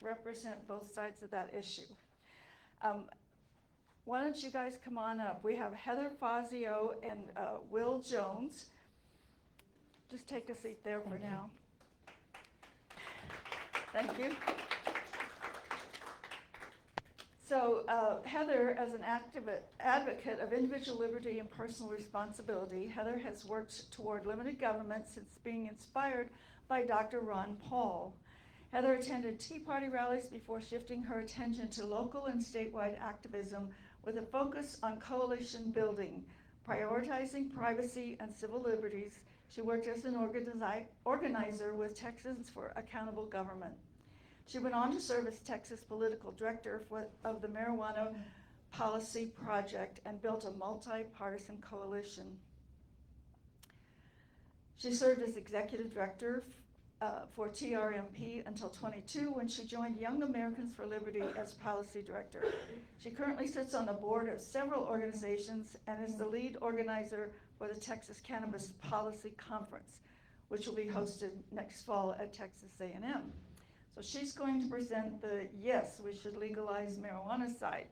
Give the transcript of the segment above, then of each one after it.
represent both sides of that issue. Why don't you guys come on up? We have Heather Fazio and Will Jones. Just take a seat there for now. Thank you. So Heather, as an advocate of individual liberty and personal responsibility, Heather has worked toward limited government since being inspired by Dr. Ron Paul. Heather attended Tea Party rallies before shifting her attention to local and statewide activism with a focus on coalition building, prioritizing privacy and civil liberties. She worked as an organizer with Texans for Accountable Government. She went on to serve as Texas political director of the Marijuana Policy Project and built a multi-partisan coalition. She served as executive director for TRMP until 22 when she joined Young Americans for Liberty as policy director. She currently sits on the board of several organizations and is the lead organizer for the Texas Cannabis Policy Conference, which will be hosted next fall at Texas A&M. So she's going to present the yes, we should legalize marijuana side.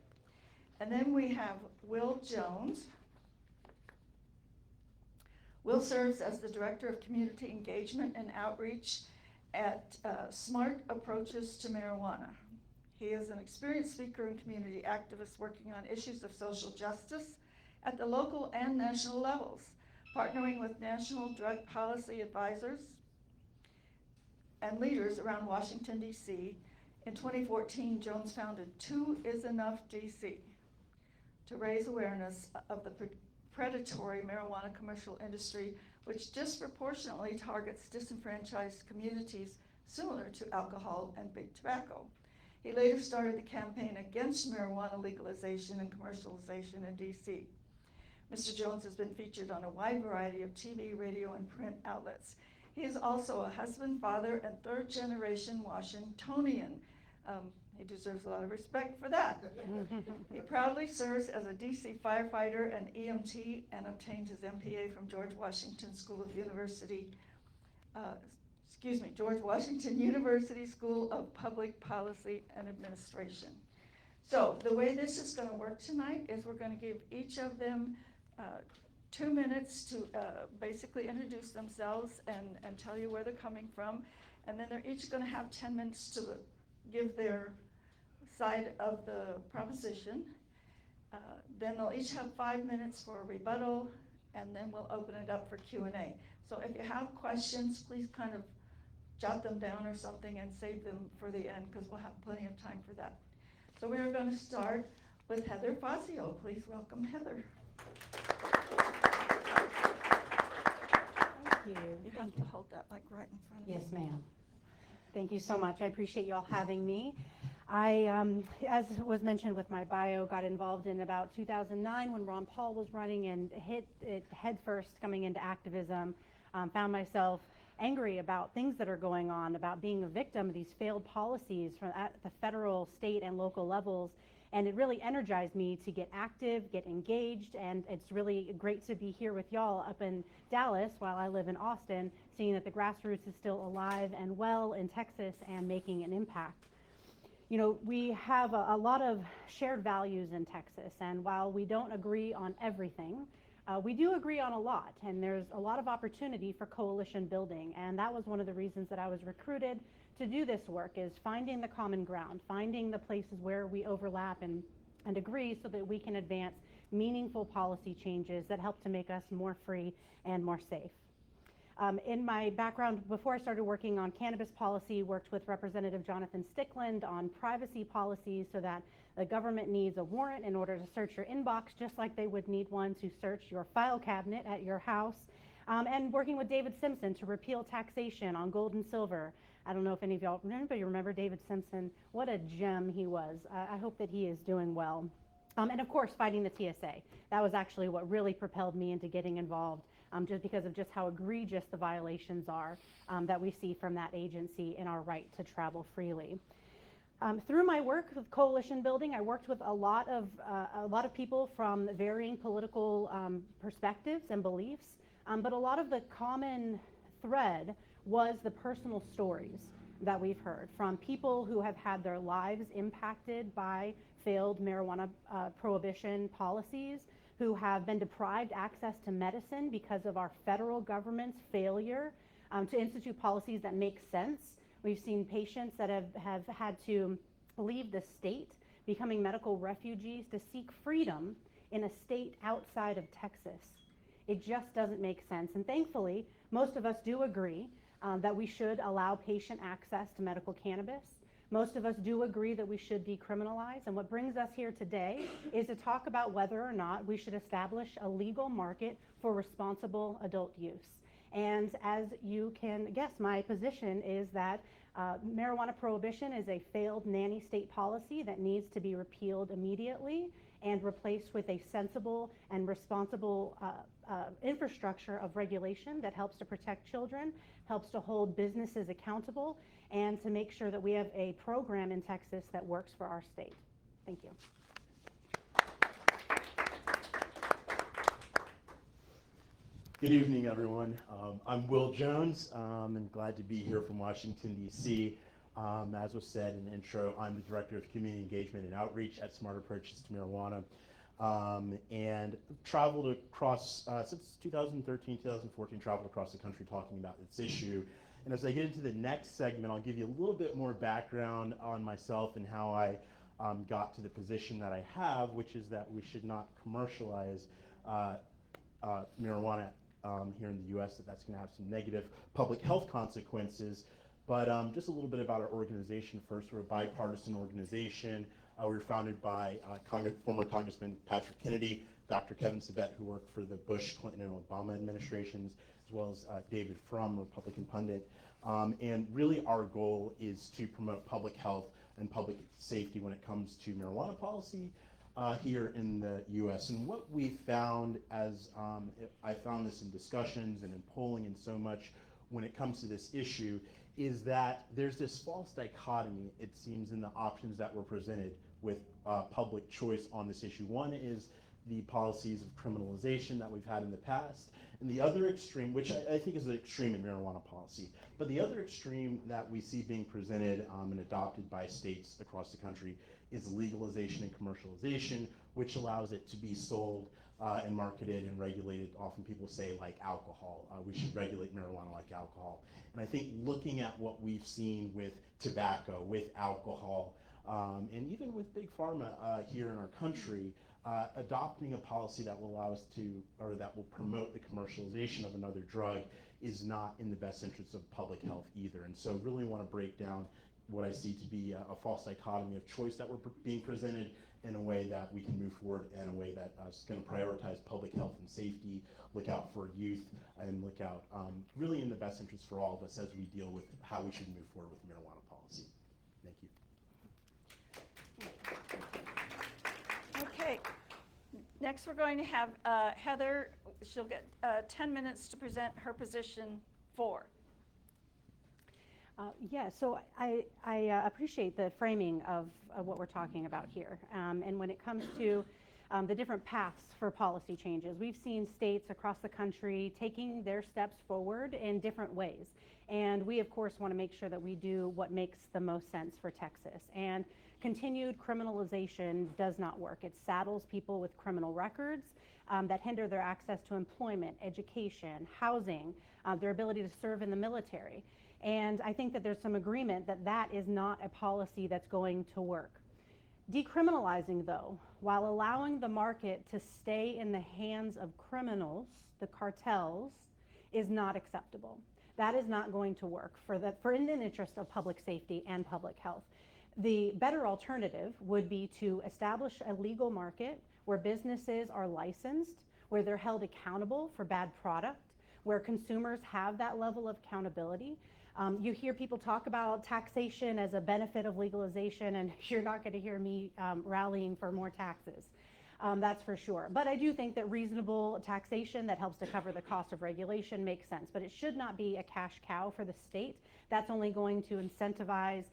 And then we have Will Jones. Will serves as the Director of Community Engagement and Outreach at Smart Approaches to Marijuana. He is an experienced speaker and community activist working on issues of social justice at the local and national levels, partnering with national drug policy advisors and leaders around Washington, D.C. In 2014, Jones founded Two Is Enough D.C. to raise awareness of the predatory marijuana commercial industry, which disproportionately targets disenfranchised communities similar to alcohol and big tobacco. He later started the campaign against marijuana legalization and commercialization in D.C. Mr. Jones has been featured on a wide variety of TV, radio, and print outlets. He is also a husband, father, and third-generation Washingtonian. He deserves a lot of respect for that. He proudly serves as a DC firefighter and EMT and obtained his MPA from George Washington University School of Public Policy and Administration. So the way this is going to work tonight is we're going to give each of them 2 minutes to basically introduce themselves and tell you where they're coming from. And then they're each going to have 10 minutes to give their side of the proposition. Then they'll each have 5 minutes for a rebuttal, and then we'll open it up for Q&A. So if you have questions, please kind of jot them down or something and save them for the end, because we'll have plenty of time for that. So we're going to start with Heather Fazio. Please welcome Heather. Thank you. You have to hold that like right in front of you. Yes, ma'am. Thank you so much. I appreciate you all having me. I, as was mentioned with my bio, got involved in about 2009 when Ron Paul was running and hit it head first coming into activism. Found myself angry about things that are going on, about being a victim of these failed policies from at the federal, state, and local levels. And it really energized me to get active, get engaged, and it's really great to be here with y'all up in Dallas while I live in Austin, seeing that the grassroots is still alive and well in Texas and making an impact. You know, we have a lot of shared values in Texas, and while we don't agree on everything, we do agree on a lot, and there's a lot of opportunity for coalition building, and that was one of the reasons that I was recruited to do this work, is finding the common ground, finding the places where we overlap and agree so that we can advance meaningful policy changes that help to make us more free and more safe. In my background, before I started working on cannabis policy, worked with Representative Jonathan Stickland on privacy policies so that the government needs a warrant in order to search your inbox, just like they would need one to search your file cabinet at your house. And working with David Simpson to repeal taxation on gold and silver. I don't know if any of y'all remember David Simpson. What a gem he was. I hope that he is doing well. And of course, fighting the TSA. That was actually what really propelled me into getting involved, just because of just how egregious the violations are that we see from that agency in our right to travel freely. Through my work with coalition building, I worked with a lot of people from varying political perspectives and beliefs, but a lot of the common thread was the personal stories that we've heard from people who have had their lives impacted by failed marijuana prohibition policies, who have been deprived access to medicine because of our federal government's failure to institute policies that make sense. We've seen patients that have had to leave the state, becoming medical refugees to seek freedom in a state outside of Texas. It just doesn't make sense. And thankfully, most of us do agree that we should allow patient access to medical cannabis. Most of us do agree that we should decriminalize. And what brings us here today is to talk about whether or not we should establish a legal market for responsible adult use. And as you can guess, my position is that marijuana prohibition is a failed nanny state policy that needs to be repealed immediately and replaced with a sensible and responsible infrastructure of regulation that helps to protect children, helps to hold businesses accountable, and to make sure that we have a program in Texas that works for our state. Thank you. Good evening, everyone. I'm Will Jones, and glad to be here from Washington, D.C. As was said in the intro, I'm the Director of Community Engagement and Outreach at Smart Approaches to Marijuana, and traveled across, since 2013, 2014, traveled across the country talking about this issue. And as I get into the next segment, I'll give you a little bit more background on myself and how I got to the position that I have, which is that we should not commercialize marijuana here in the U.S., that's going to have some negative public health consequences. But just a little bit about our organization first. We're a bipartisan organization. We were founded by former Congressman Patrick Kennedy, Dr. Kevin Sabet, who worked for the Bush, Clinton, and Obama administrations, as well as David Frum, Republican pundit. And really our goal is to promote public health and public safety when it comes to marijuana policy here in the U.S. And what we found, as I found this in discussions and in polling and so much when it comes to this issue, is that there's this false dichotomy, it seems, in the options that were presented with public choice on this issue. One is the policies of criminalization that we've had in the past, and the other extreme, which I think is an extreme in marijuana policy, but the other extreme that we see being presented and adopted by states across the country is legalization and commercialization, which allows it to be sold and marketed and regulated. Often people say like alcohol, we should regulate marijuana like alcohol. And I think looking at what we've seen with tobacco, with alcohol, and even with big pharma here in our country, adopting a policy that will allow us to, or that will promote the commercialization of another drug is not in the best interest of public health either. And so really want to break down what I see to be a false dichotomy of choice that we're being presented in a way that we can move forward in a way that is going to prioritize public health and safety, look out for youth, and look out really in the best interest for all of us as we deal with how we should move forward with marijuana policy. Thank you. Okay, next we're going to have Heather. She'll get 10 minutes to present her position 4. Yeah, so I appreciate the framing of what we're talking about here. And when it comes to the different paths for policy changes, we've seen states across the country taking their steps forward in different ways. And we, of course, want to make sure that we do what makes the most sense for Texas. And continued criminalization does not work. It saddles people with criminal records that hinder their access to employment, education, housing, their ability to serve in the military. And I think that there's some agreement that that is not a policy that's going to work. Decriminalizing, though, while allowing the market to stay in the hands of criminals, the cartels, is not acceptable. That is not going to work in the interest of public safety and public health. The better alternative would be to establish a legal market where businesses are licensed, where they're held accountable for bad product, where consumers have that level of accountability. You hear people talk about taxation as a benefit of legalization, and you're not going to hear me rallying for more taxes. That's for sure. But I do think that reasonable taxation that helps to cover the cost of regulation makes sense. But it should not be a cash cow for the state. That's only going to incentivize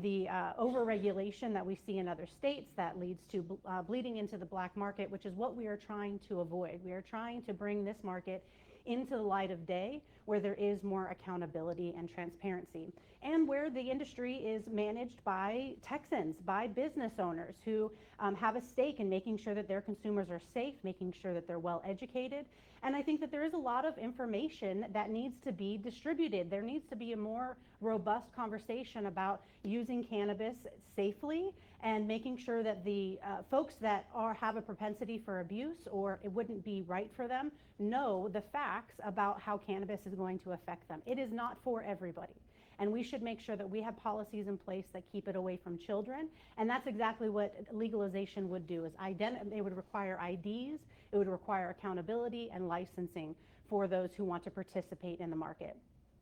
the over-regulation that we see in other states that leads to bleeding into the black market, which is what we are trying to avoid. We are trying to bring this market into the light of day where there is more accountability and transparency, and where the industry is managed by Texans, by business owners who have a stake in making sure that their consumers are safe, making sure that they're well educated. And I think that there is a lot of information that needs to be distributed. There needs to be a more robust conversation about using cannabis safely and making sure that the folks that have a propensity for abuse, or it wouldn't be right for them, know the facts about how cannabis is going to affect them. It is not for everybody. And we should make sure that we have policies in place that keep it away from children. And that's exactly what legalization would do, is it would require IDs, it would require accountability and licensing for those who want to participate in the market.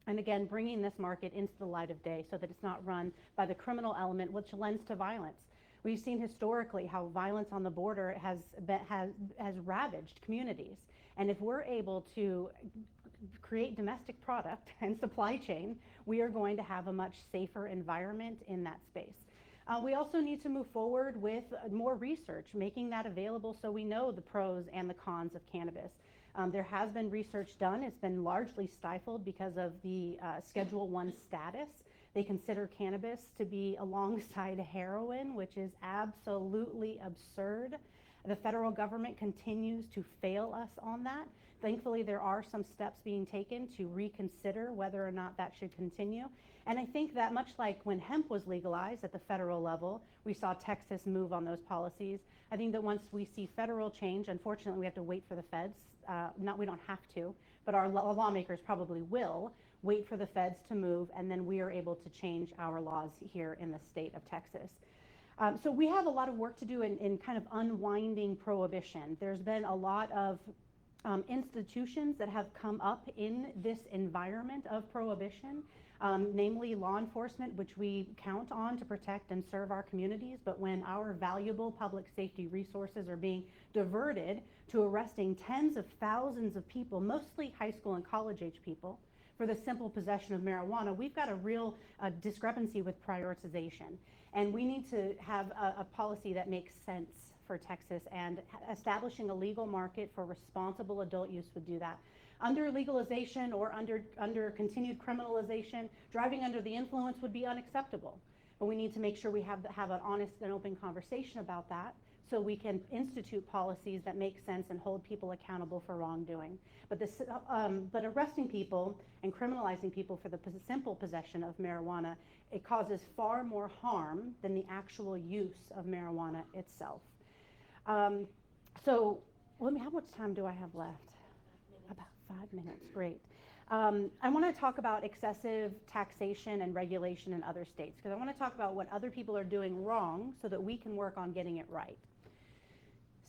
And again, bringing this market into the light of day so that it's not run by the criminal element, which lends to violence. We've seen historically how violence on the border has ravaged communities. And if we're able to create domestic product and supply chain, we are going to have a much safer environment in that space. We also need to move forward with more research, making that available so we know the pros and the cons of cannabis. There has been research done. It's been largely stifled because of the Schedule I status. They consider cannabis to be alongside heroin, which is absolutely absurd. The federal government continues to fail us on that. Thankfully, there are some steps being taken to reconsider whether or not that should continue. And I think that much like when hemp was legalized at the federal level, we saw Texas move on those policies. I think that once we see federal change, unfortunately, we have to wait for the feds. We don't have to, but our lawmakers probably will wait for the feds to move, and then we are able to change our laws here in the state of Texas. So we have a lot of work to do in kind of unwinding prohibition. There's been a lot of institutions that have come up in this environment of prohibition, namely law enforcement, which we count on to protect and serve our communities. But when our valuable public safety resources are being diverted to arresting tens of thousands of people, mostly high school and college age people, for the simple possession of marijuana, we've got a real discrepancy with prioritization. And we need to have a policy that makes sense for Texas, and establishing a legal market for responsible adult use would do that. Under legalization or under continued criminalization, driving under the influence would be unacceptable. But we need to make sure we have an honest and open conversation about that, so we can institute policies that make sense and hold people accountable for wrongdoing. But arresting people and criminalizing people for the simple possession of marijuana, it causes far more harm than the actual use of marijuana itself. So how much time do I have left? About 5 minutes, great. I want to talk about excessive taxation and regulation in other states, because I want to talk about what other people are doing wrong so that we can work on getting it right.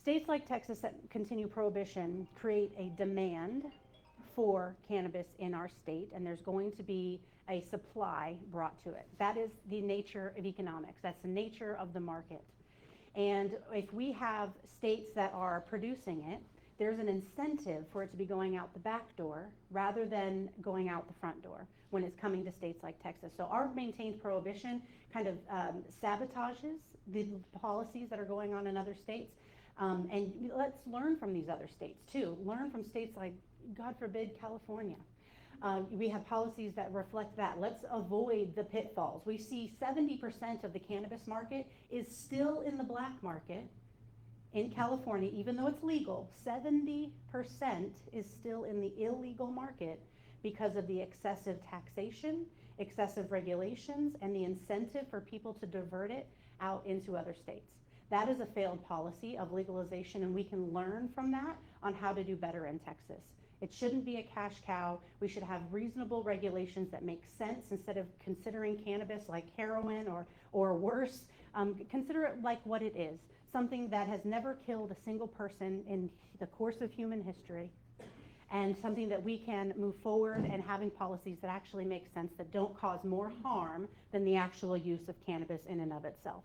States like Texas that continue prohibition create a demand for cannabis in our state, and there's going to be a supply brought to it. That is the nature of economics. That's the nature of the market. And if we have states that are producing it, there's an incentive for it to be going out the back door rather than going out the front door when it's coming to states like Texas. So our maintained prohibition kind of sabotages the policies that are going on in other states. And let's learn from these other states too. Learn from states like, God forbid, California. We have policies that reflect that. Let's avoid the pitfalls. We see 70% of the cannabis market is still in the black market in California, even though it's legal. 70% is still in the illegal market because of the excessive taxation, excessive regulations, and the incentive for people to divert it out into other states. That is a failed policy of legalization, and we can learn from that on how to do better in Texas. It shouldn't be a cash cow. We should have reasonable regulations that make sense. Instead of considering cannabis like heroin or worse, consider it like what it is, something that has never killed a single person in the course of human history, and something that we can move forward and having policies that actually make sense, that don't cause more harm than the actual use of cannabis in and of itself.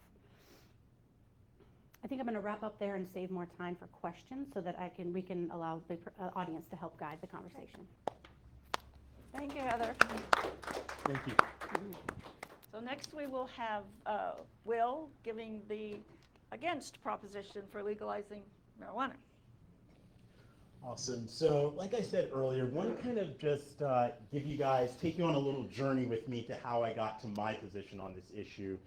I think I'm going to wrap up there and save more time for questions so that we can allow the audience to help guide the conversation. Thank you, Heather. Thank you. So next we will have Will giving the against proposition for legalizing marijuana. Awesome. So, like I said earlier, want to kind of just take you on a little journey with me to how I got to my position on this issue.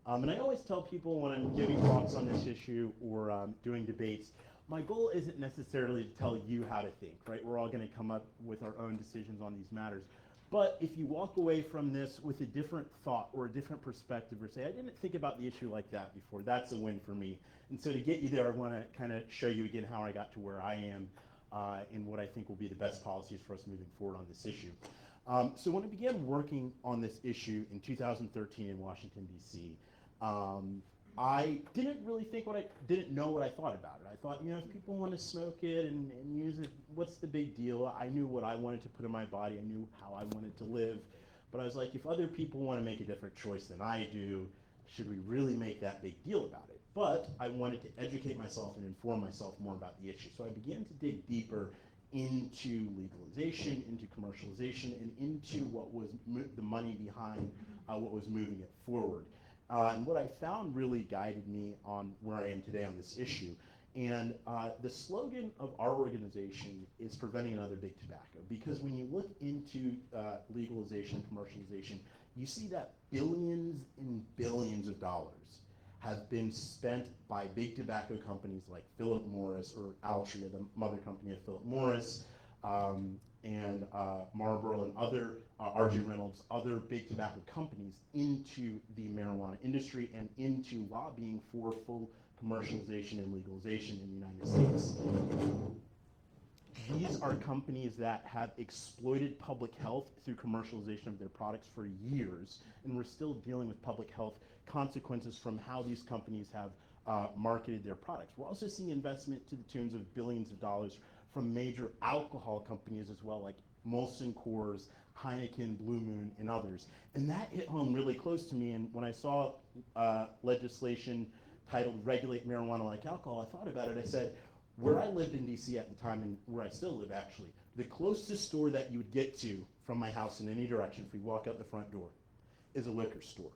And I always tell people when I'm giving talks on this issue or doing debates, my goal isn't necessarily to tell you how to think, right? We're all going to come up with our own decisions on these matters. But if you walk away from this with a different thought or a different perspective, or say, I didn't think about the issue like that before, that's a win for me. And so to get you there, I want to kind of show you again how I got to where I am and what I think will be the best policies for us moving forward on this issue. So when I began working on this issue in 2013 in Washington, D.C., I didn't really didn't know what I thought about it. I thought, if people want to smoke it and use it, what's the big deal? I knew what I wanted to put in my body. I knew how I wanted to live. But I was like, if other people want to make a different choice than I do, should we really make that big deal about it? But I wanted to educate myself and inform myself more about the issue. So I began to dig deeper into legalization, into commercialization, and into what was the money behind what was moving it forward. And what I found really guided me on where I am today on this issue. And the slogan of our organization is preventing another big tobacco. Because when you look into legalization, commercialization, you see that billions and billions of dollars have been spent by big tobacco companies like Philip Morris or Altria, the mother company of Philip Morris, and Marlboro and other, R.J. Reynolds, other big tobacco companies into the marijuana industry and into lobbying for full commercialization and legalization in the United States. These are companies that have exploited public health through commercialization of their products for years, and we're still dealing with public health consequences from how these companies have marketed their products. We're also seeing investment to the tunes of billions of dollars from major alcohol companies as well, like Molson Coors, Heineken, Blue Moon, and others. And that hit home really close to me, and when I saw legislation titled Regulate Marijuana Like Alcohol, I thought about it. I said, where I lived in DC at the time, and where I still live actually, the closest store that you would get to from my house in any direction if we walk out the front door is a liquor store.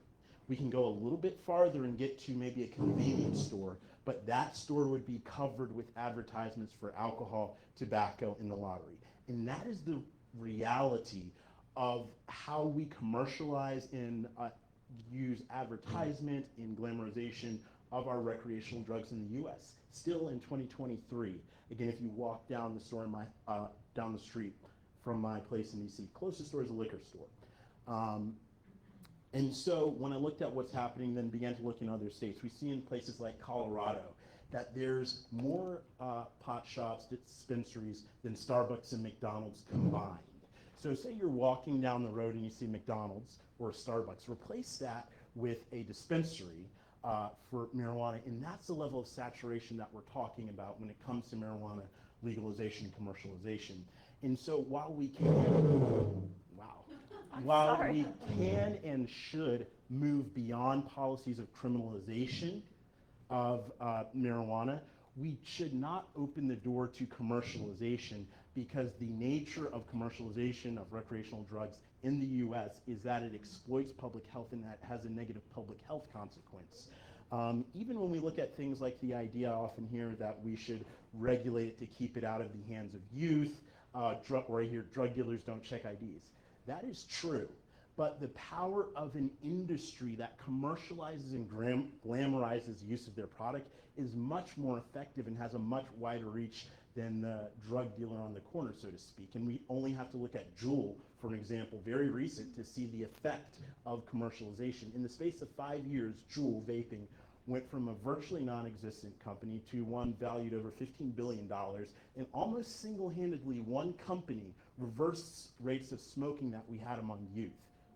We can go a little bit farther and get to maybe a convenience store, but that store would be covered with advertisements for alcohol, tobacco, and the lottery. And that is the reality of how we commercialize and use advertisement and glamorization of our recreational drugs in the U.S. Still in 2023. Again, if you walk down the store down the street from my place in D.C., closest store is a liquor store. And so when I looked at what's happening, then began to look in other states, we see in places like Colorado that there's more pot shops, dispensaries than Starbucks and McDonald's combined. So say you're walking down the road and you see McDonald's or Starbucks, replace that with a dispensary for marijuana, and that's the level of saturation that we're talking about when it comes to marijuana legalization and commercialization. And so while we can, we can and should move beyond policies of criminalization of marijuana, we should not open the door to commercialization, because the nature of commercialization of recreational drugs in the U.S. is that it exploits public health and that has a negative public health consequence. Even when we look at things like the idea I often hear that we should regulate it to keep it out of the hands of youth, or I hear drug dealers don't check IDs. That is true, but the power of an industry that commercializes and glamorizes the use of their product is much more effective and has a much wider reach than the drug dealer on the corner, so to speak. And we only have to look at Juul, for an example, very recent, to see the effect of commercialization. In the space of 5 years, Juul vaping went from a virtually non-existent company to one valued over $15 billion, and almost single-handedly one company reversed rates of smoking that we had among youth.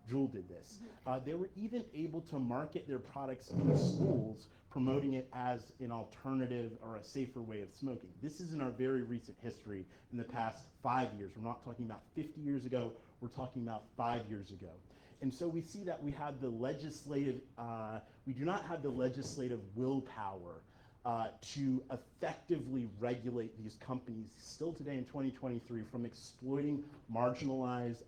Juul did this. They were even able to market their products in schools, promoting it as an alternative or a safer way of smoking. This is in our very recent history in the past 5 years. We're not talking about 50 years ago, we're talking about 5 years ago. And so we see that we have the legislative, we do not have the legislative willpower to effectively regulate these companies still today in 2023 from exploiting marginalized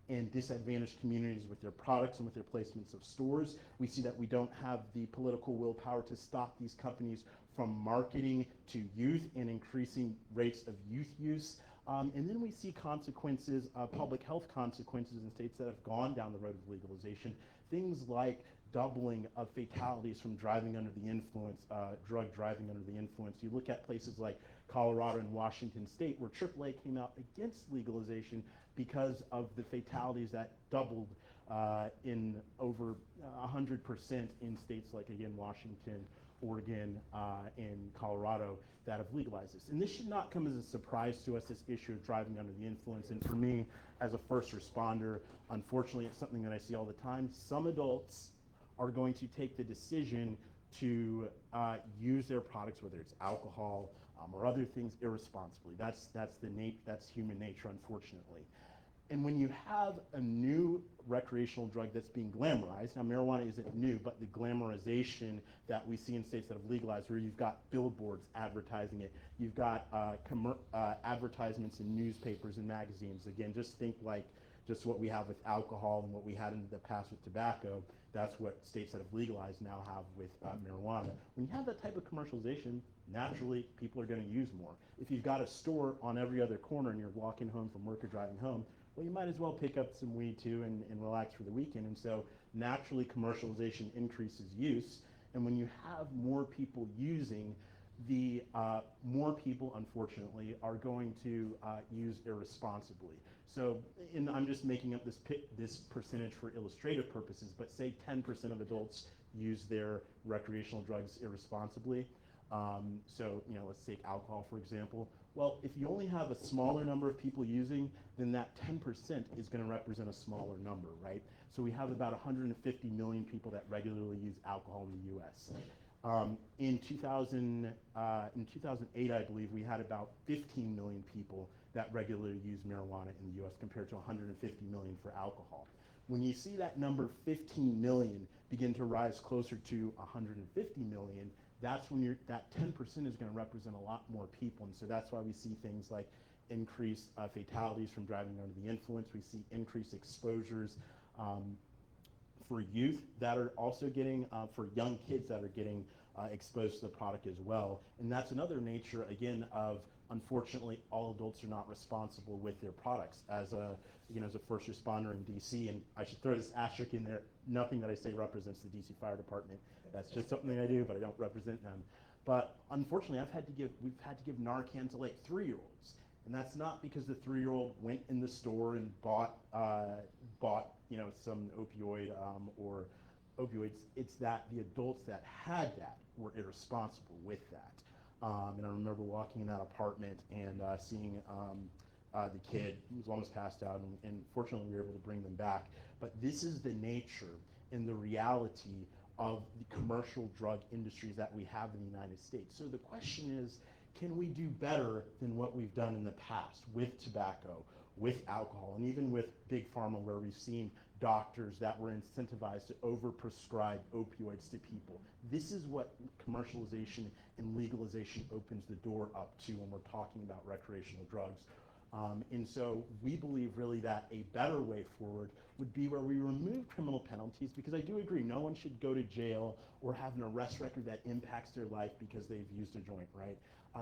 and disadvantaged communities with their products and with their placements of stores. We see that we don't have the political willpower to stop these companies from marketing to youth and increasing rates of youth use. And then we see consequences, public health consequences in states that have gone down the road of legalization. Things like doubling of fatalities from driving under the influence, drug driving under the influence. You look at places like Colorado and Washington State, where AAA came out against legalization because of the fatalities that doubled in over 100% in states like, again, Washington, Oregon, and Colorado that have legalized this. And this should not come as a surprise to us, this issue of driving under the influence. And for me, as a first responder, unfortunately, it's something that I see all the time. Some adults are going to take the decision to use their products, whether it's alcohol or other things, irresponsibly. That's human nature, unfortunately. And when you have a new recreational drug that's being glamorized, now marijuana isn't new, but the glamorization that we see in states that have legalized, where you've got billboards advertising it, you've got advertisements in newspapers and magazines. Again, just think like just what we have with alcohol and what we had in the past with tobacco. That's what states that have legalized now have with marijuana. When you have that type of commercialization, naturally people are going to use more. If you've got a store on every other corner and you're walking home from work or driving home, well, you might as well pick up some weed too and relax for the weekend. And so naturally commercialization increases use. And when you have more people using, the more people, unfortunately, are going to use irresponsibly. So, and I'm just making up this percentage for illustrative purposes, but say 10% of adults use their recreational drugs irresponsibly. So, let's take alcohol, for example. Well, if you only have a smaller number of people using, then that 10% is going to represent a smaller number, right? So we have about 150 million people that regularly use alcohol in the U.S. In 2008, I believe, we had about 15 million people that regularly use marijuana in the U.S. compared to 150 million for alcohol. When you see that number 15 million begin to rise closer to 150 million, that's when that 10% is going to represent a lot more people. And so that's why we see things like increased fatalities from driving under the influence. We see increased exposures for youth that are also getting, for young kids that are getting exposed to the product as well. And that's another nature, again, of, unfortunately, all adults are not responsible with their products. As a first responder in DC, and I should throw this asterisk in there, nothing that I say represents the DC Fire Department. That's just something I do, but I don't represent them. But unfortunately, we've had to give Narcan to like 3-year-olds. And that's not because the 3-year-old went in the store and bought some opioid or opioids. It's that the adults that had that were irresponsible with that. And I remember walking in that apartment and seeing the kid who was almost passed out, and fortunately we were able to bring them back. But this is the nature and the reality of the commercial drug industries that we have in the United States. So the question is, can we do better than what we've done in the past with tobacco, with alcohol, and even with big pharma, where we've seen doctors that were incentivized to overprescribe opioids to people? This is what commercialization and legalization opens the door up to when we're talking about recreational drugs. And so we believe really that a better way forward would be where we remove criminal penalties, because I do agree no one should go to jail or have an arrest record that impacts their life because they've used a joint, right?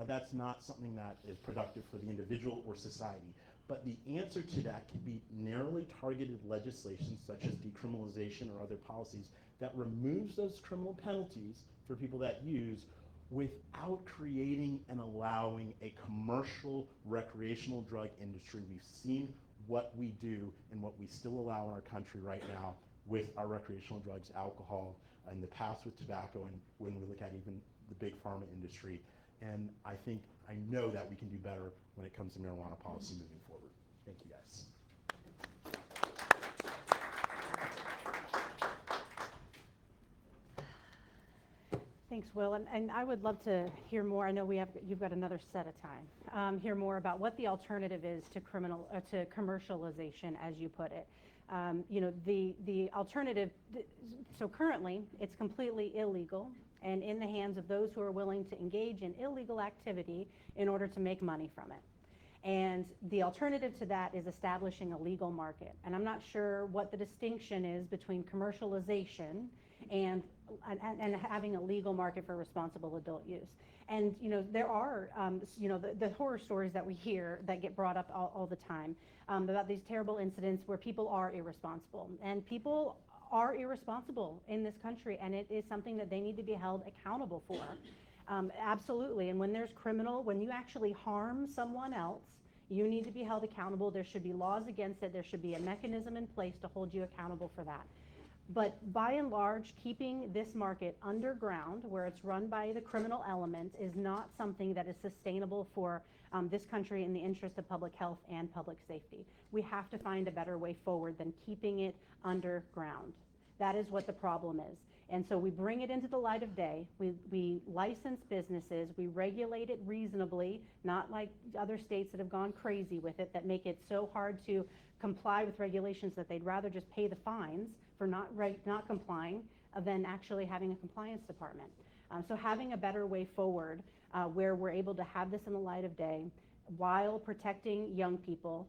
That's not something that is productive for the individual or society. But the answer to that could be narrowly targeted legislation, such as decriminalization or other policies, that removes those criminal penalties for people that use, without creating and allowing a commercial recreational drug industry. We've seen what we do and what we still allow in our country right now with our recreational drugs, alcohol, in the past with tobacco, and when we look at even the big pharma industry. And I know that we can do better when it comes to marijuana policy moving forward. Thank you, guys. Thanks, Will. And I would love to hear more. I know you've got another set of time. Hear more about what the alternative is to commercialization, as you put it. The alternative. So currently, it's completely illegal and in the hands of those who are willing to engage in illegal activity in order to make money from it. And the alternative to that is establishing a legal market. And I'm not sure what the distinction is between commercialization and and having a legal market for responsible adult use. And there are the horror stories that we hear that get brought up all the time about these terrible incidents where people are irresponsible, and people are irresponsible in this country, and it is something that they need to be held accountable for. Absolutely. And when when you actually harm someone else, you need to be held accountable. There should be laws against it. There should be a mechanism in place to hold you accountable for that. But by and large, keeping this market underground, where it's run by the criminal element, is not something that is sustainable for this country in the interest of public health and public safety. We have to find a better way forward than keeping it underground. That is what the problem is. And so we bring it into the light of day. We license businesses. We regulate it reasonably, not like other states that have gone crazy with it, that make it so hard to comply with regulations that they'd rather just pay the fines for not complying than actually having a compliance department. So having a better way forward where we're able to have this in the light of day while protecting young people,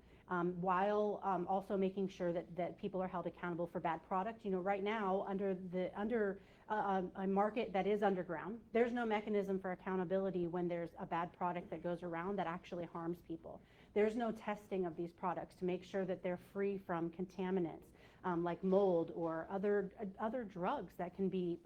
while also making sure that people are held accountable for bad product. Right now, under a market that is underground, there's no mechanism for accountability when there's a bad product that goes around that actually harms people. There's no testing of these products to make sure that they're free from contaminants like mold or other drugs that can be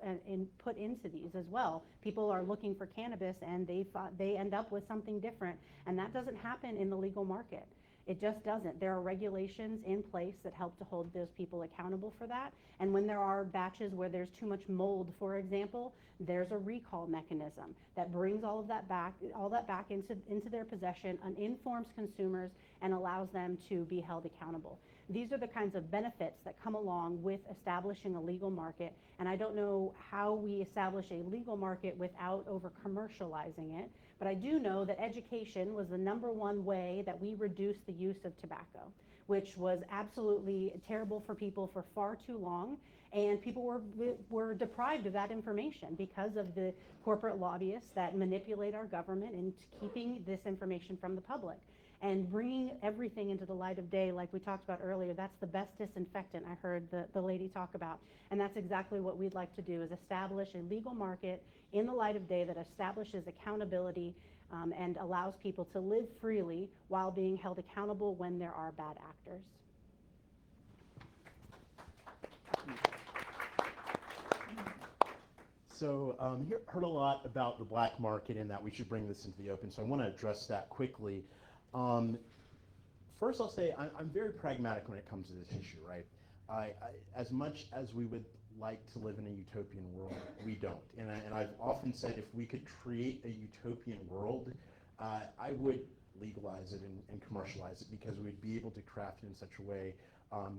put into these as well. People are looking for cannabis and they end up with something different, and that doesn't happen in the legal market. It just doesn't. There are regulations in place that help to hold those people accountable for that. And when there are batches where there's too much mold, for example, there's a recall mechanism that brings all that back into their possession and informs consumers and allows them to be held accountable. These are the kinds of benefits that come along with establishing a legal market. And I don't know how we establish a legal market without over-commercializing it. But I do know that education was the #1 way that we reduced the use of tobacco, which was absolutely terrible for people for far too long. And people were deprived of that information because of the corporate lobbyists that manipulate our government into keeping this information from the public. And bringing everything into the light of day, like we talked about earlier, that's the best disinfectant I heard the lady talk about. And that's exactly what we'd like to do, is establish a legal market in the light of day that establishes accountability and allows people to live freely while being held accountable when there are bad actors. So heard a lot about the black market and that we should bring this into the open, so I want to address that quickly. First, I'll say I'm very pragmatic when it comes to this issue, right? As much as we would like to live in a utopian world, we don't. And I've often said if we could create a utopian world, I would legalize it and commercialize it, because we'd be able to craft it in such a way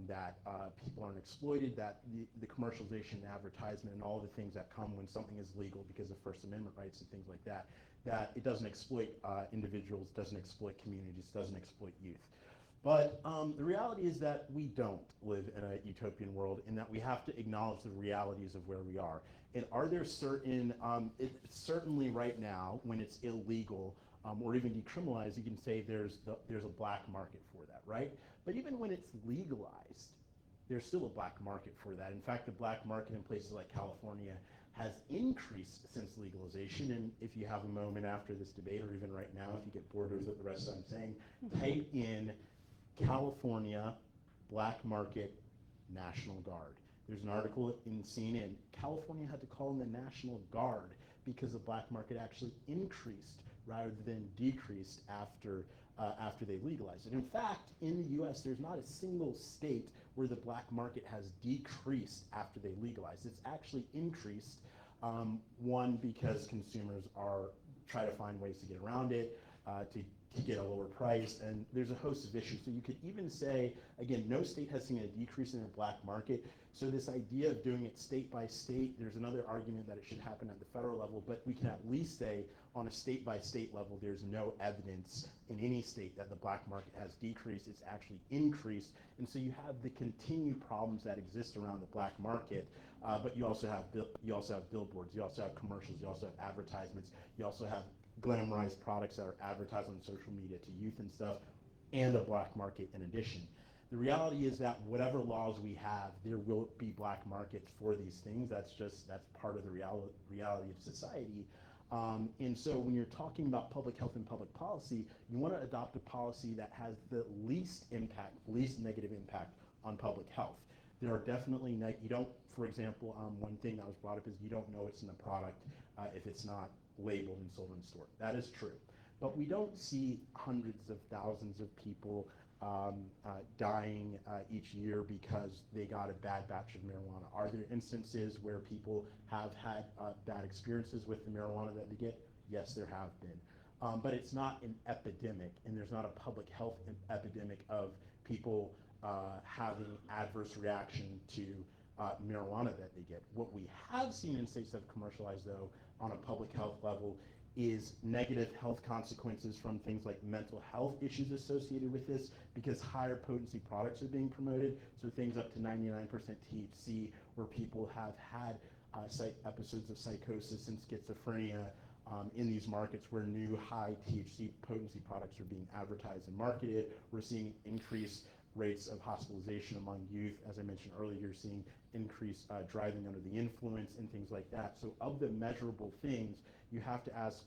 that people aren't exploited, that the commercialization and advertisement and all the things that come when something is legal because of First Amendment rights and things like that, that it doesn't exploit individuals, doesn't exploit communities, doesn't exploit youth. But the reality is that we don't live in a utopian world, and that we have to acknowledge the realities of where we are. And are there certain, certainly right now, when it's illegal or even decriminalized, you can say there's a black market for that, right? But even when it's legalized, there's still a black market for that. In fact, the black market in places like California has increased since legalization. And if you have a moment after this debate, or even right now, if you get bored with the rest I'm saying, type in California black market National Guard. There's an article in CNN. California had to call in the National Guard because the black market actually increased rather than decreased after they legalized it. In fact, in the U.S., there's not a single state where the black market has decreased after they legalized. It's actually increased. One, because consumers try to find ways to get around it, to get a lower price, and there's a host of issues. So you could even say, again, no state has seen a decrease in the black market. So this idea of doing it state by state, there's another argument that it should happen at the federal level, but we can at least say on a state by state level, there's no evidence in any state that the black market has decreased. It's actually increased. And so you have the continued problems that exist around the black market, but you also have billboards, you also have commercials, you also have advertisements, you also have glamorized products that are advertised on social media to youth and stuff, and a black market in addition. The reality is that whatever laws we have, there will be black markets for these things. That's part of the reality of society. And so when you're talking about public health and public policy, you want to adopt a policy that has the least negative impact on public health. There are definitely, you don't, for example, one thing that was brought up is you don't know it's in the product if it's not labeled and sold in the store. That is true. But we don't see hundreds of thousands of people dying each year because they got a bad batch of marijuana. Are there instances where people have had bad experiences with the marijuana that they get? Yes, there have been. But it's not an epidemic, and there's not a public health epidemic of people having adverse reaction to marijuana that they get. What we have seen in states that have commercialized, though, on a public health level is negative health consequences from things like mental health issues associated with this, because higher potency products are being promoted. So things up to 99% THC, where people have had episodes of psychosis and schizophrenia in these markets where new high THC potency products are being advertised and marketed. We're seeing increased rates of hospitalization among youth. As I mentioned earlier, you're seeing increased driving under the influence and things like that. So of the measurable things, you have to ask,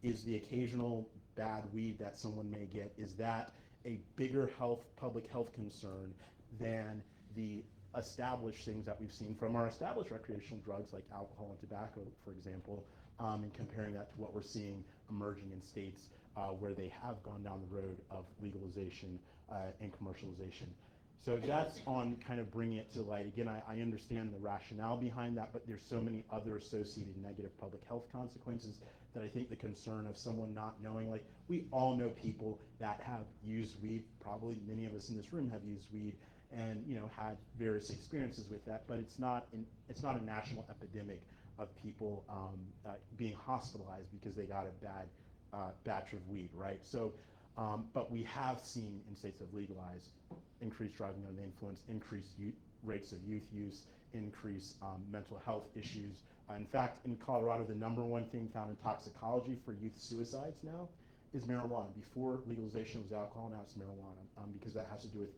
is the occasional bad weed that someone may get, is that a bigger public health concern than the established things that we've seen from our established recreational drugs like alcohol and tobacco, for example, and comparing that to what we're seeing emerging in states where they have gone down the road of legalization and commercialization. So that's on kind of bringing it to light. Again, I understand the rationale behind that, but there's so many other associated negative public health consequences that I think the concern of someone not knowing, like we all know people that have used weed, probably many of us in this room have used weed and had various experiences with that, but it's not a national epidemic of people being hospitalized because they got a bad batch of weed, right? So but we have seen in states that have legalized increased driving under the influence, increased rates of youth use, increased mental health issues. In fact, in Colorado, the #1 thing found in toxicology for youth suicides now is marijuana. Before legalization was alcohol, now it's marijuana, because that has to do with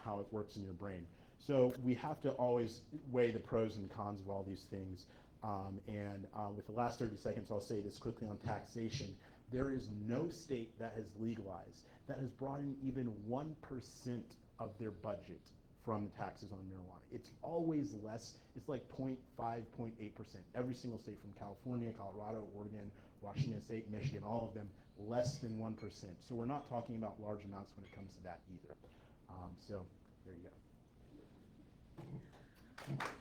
how it works in your brain. So we have to always weigh the pros and cons of all these things. With the last 30 seconds, I'll say this quickly on taxation. There is no state that has legalized that has brought in even 1% of their budget from taxes on marijuana. It's always less. It's like 0.5, 0.8%. Every single state from California, Colorado, Oregon, Washington State, Michigan, all of them, less than 1%. So we're not talking about large amounts when it comes to that either. So there you go.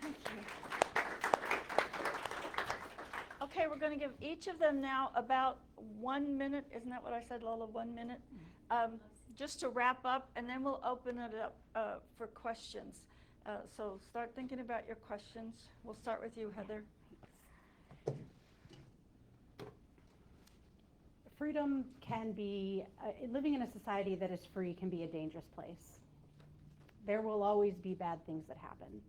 Thank you. Okay, we're going to give each of them now about 1 minute. Isn't that what I said, Lola? 1 minute? Just to wrap up, and then we'll open it up for questions. So start thinking about your questions. We'll start with you, Heather. Freedom can be, living in a society that is free can be a dangerous place. There will always be bad things that happen.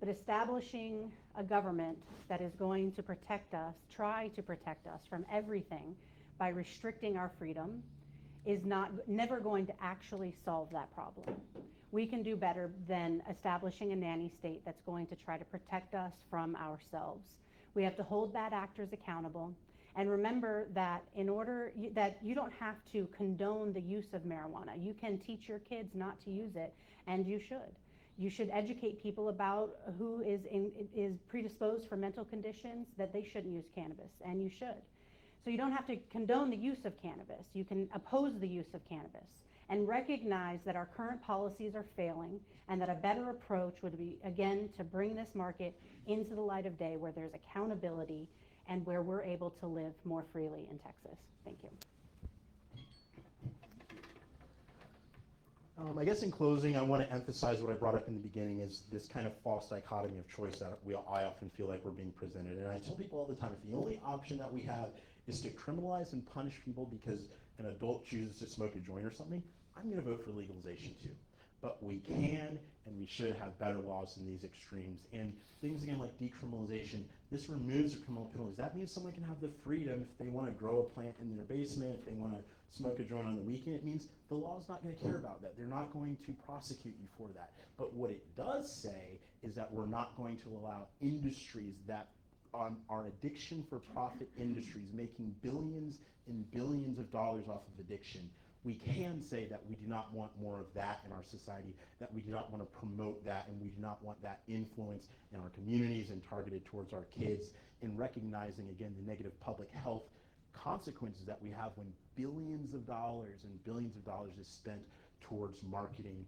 But establishing a government that is going to protect us, try to protect us from everything by restricting our freedom is never going to actually solve that problem. We can do better than establishing a nanny state that's going to try to protect us from ourselves. We have to hold bad actors accountable. And remember that that you don't have to condone the use of marijuana. You can teach your kids not to use it, and you should. You should educate people about who is predisposed for mental conditions that they shouldn't use cannabis, and you should. So you don't have to condone the use of cannabis. You can oppose the use of cannabis and recognize that our current policies are failing and that a better approach would be, again, to bring this market into the light of day where there's accountability and where we're able to live more freely in Texas. Thank you. I guess in closing, I want to emphasize what I brought up in the beginning is this kind of false dichotomy of choice that I often feel like we're being presented. And I tell people all the time, if the only option that we have is to criminalize and punish people because an adult chooses to smoke a joint or something, I'm going to vote for legalization too. but we can and we should have better laws than these extremes. And things again like decriminalization, this removes the criminal penalties. That means someone can have the freedom if they want to grow a plant in their basement, if they want to smoke a joint on the weekend. It means the law's not going to care about that. They're not going to prosecute you for that. But what it does say is that we're not going to allow industries that are addiction for profit industries making billions and billions of dollars off of addiction. We can say that we do not want more of that in our society, that we do not want to promote that, and we do not want that influence in our communities and targeted towards our kids, and recognizing, again, the negative public health consequences that we have when billions of dollars and billions of dollars is spent towards marketing